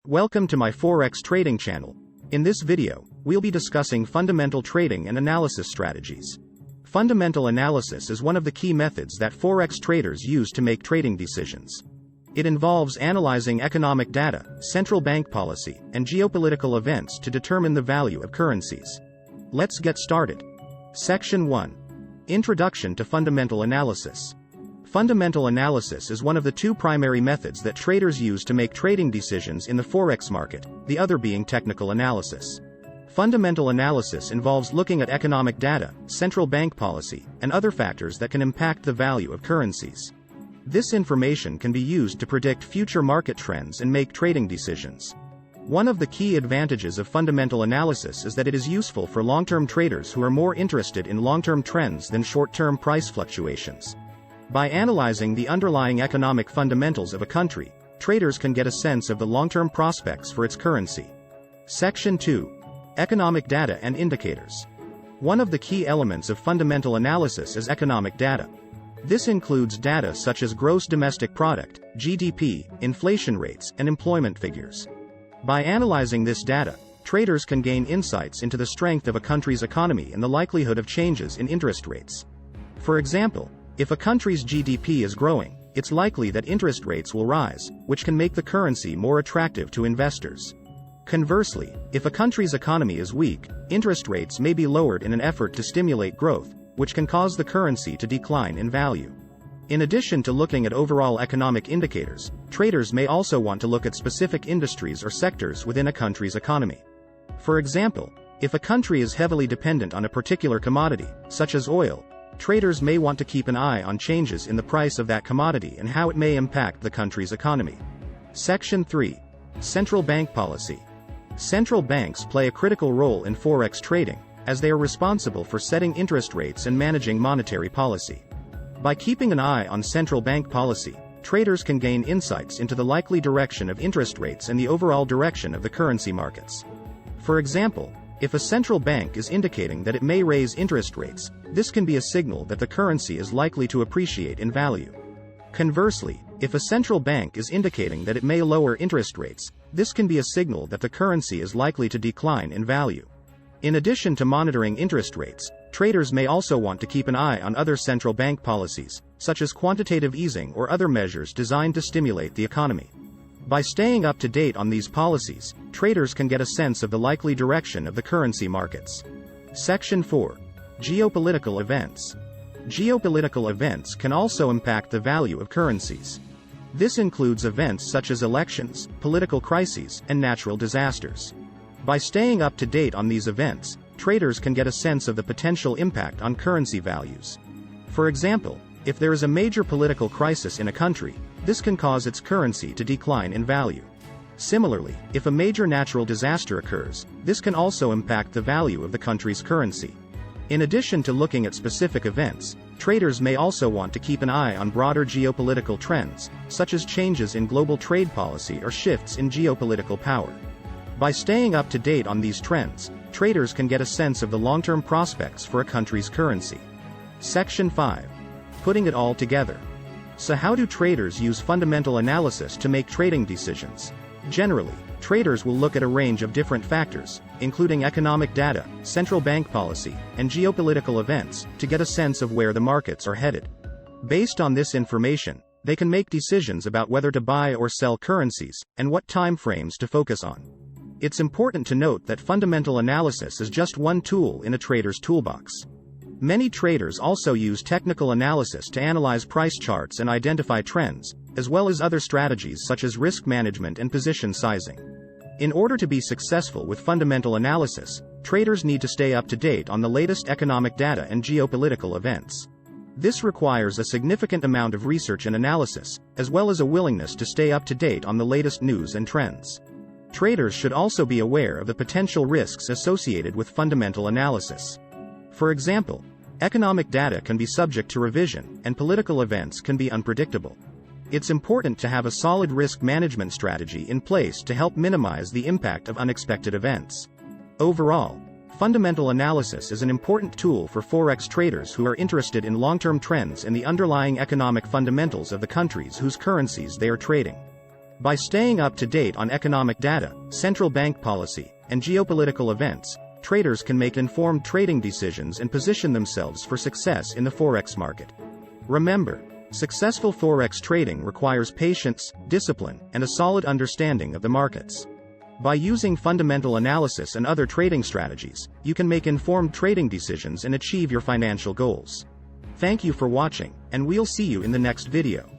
Welcome to my Forex trading channel. In this video, we'll be discussing fundamental trading and analysis strategies. Fundamental analysis is one of the key methods that Forex traders use to make trading decisions. It involves analyzing economic data, central bank policy, and geopolitical events to determine the value of currencies. Let's get started. Section 1. Introduction to Fundamental Analysis. Fundamental analysis is one of the two primary methods that traders use to make trading decisions in the Forex market, the other being technical analysis. Fundamental analysis involves looking at economic data, central bank policy, and other factors that can impact the value of currencies. This information can be used to predict future market trends and make trading decisions. One of the key advantages of fundamental analysis is that it is useful for long-term traders who are more interested in long-term trends than short-term price fluctuations. By analyzing the underlying economic fundamentals of a country, traders can get a sense of the long-term prospects for its currency. Section 2. Economic data and indicators. One of the key elements of fundamental analysis is economic data. This includes data such as gross domestic product, GDP, inflation rates, and employment figures. By analyzing this data, traders can gain insights into the strength of a country's economy and the likelihood of changes in interest rates. For example, if a country's GDP is growing, it's likely that interest rates will rise, which can make the currency more attractive to investors. Conversely, if a country's economy is weak, interest rates may be lowered in an effort to stimulate growth, which can cause the currency to decline in value. In addition to looking at overall economic indicators, traders may also want to look at specific industries or sectors within a country's economy. For example, if a country is heavily dependent on a particular commodity, such as oil, traders may want to keep an eye on changes in the price of that commodity and how it may impact the country's economy. Section 3. Central bank policy. Central banks play a critical role in Forex trading, as they are responsible for setting interest rates and managing monetary policy. By keeping an eye on central bank policy, traders can gain insights into the likely direction of interest rates and the overall direction of the currency markets. For example, if a central bank is indicating that it may raise interest rates, this can be a signal that the currency is likely to appreciate in value. Conversely, if a central bank is indicating that it may lower interest rates, this can be a signal that the currency is likely to decline in value. In addition to monitoring interest rates, traders may also want to keep an eye on other central bank policies, such as quantitative easing or other measures designed to stimulate the economy. By staying up to date on these policies, traders can get a sense of the likely direction of the currency markets. Section 4. Geopolitical events. Geopolitical events can also impact the value of currencies. This includes events such as elections, political crises, and natural disasters. By staying up to date on these events, traders can get a sense of the potential impact on currency values. For example, if there is a major political crisis in a country, this can cause its currency to decline in value. Similarly, if a major natural disaster occurs, this can also impact the value of the country's currency. In addition to looking at specific events, traders may also want to keep an eye on broader geopolitical trends, such as changes in global trade policy or shifts in geopolitical power. By staying up to date on these trends, traders can get a sense of the long-term prospects for a country's currency. Section 5. Putting it all together. So how do traders use fundamental analysis to make trading decisions? Generally, traders will look at a range of different factors, including economic data, central bank policy, and geopolitical events, to get a sense of where the markets are headed. Based on this information, they can make decisions about whether to buy or sell currencies, and what time frames to focus on. It's important to note that fundamental analysis is just one tool in a trader's toolbox. Many traders also use technical analysis to analyze price charts and identify trends, as well as other strategies such as risk management and position sizing. In order to be successful with fundamental analysis, traders need to stay up to date on the latest economic data and geopolitical events. This requires a significant amount of research and analysis, as well as a willingness to stay up to date on the latest news and trends. Traders should also be aware of the potential risks associated with fundamental analysis. For example, economic data can be subject to revision, and political events can be unpredictable. It's important to have a solid risk management strategy in place to help minimize the impact of unexpected events. Overall, fundamental analysis is an important tool for Forex traders who are interested in long-term trends and the underlying economic fundamentals of the countries whose currencies they are trading. By staying up to date on economic data, central bank policy, and geopolitical events, traders can make informed trading decisions and position themselves for success in the forex market. Remember, successful forex trading requires patience, discipline, and a solid understanding of the markets. By using fundamental analysis and other trading strategies, you can make informed trading decisions and achieve your financial goals. Thank you for watching, and we'll see you in the next video.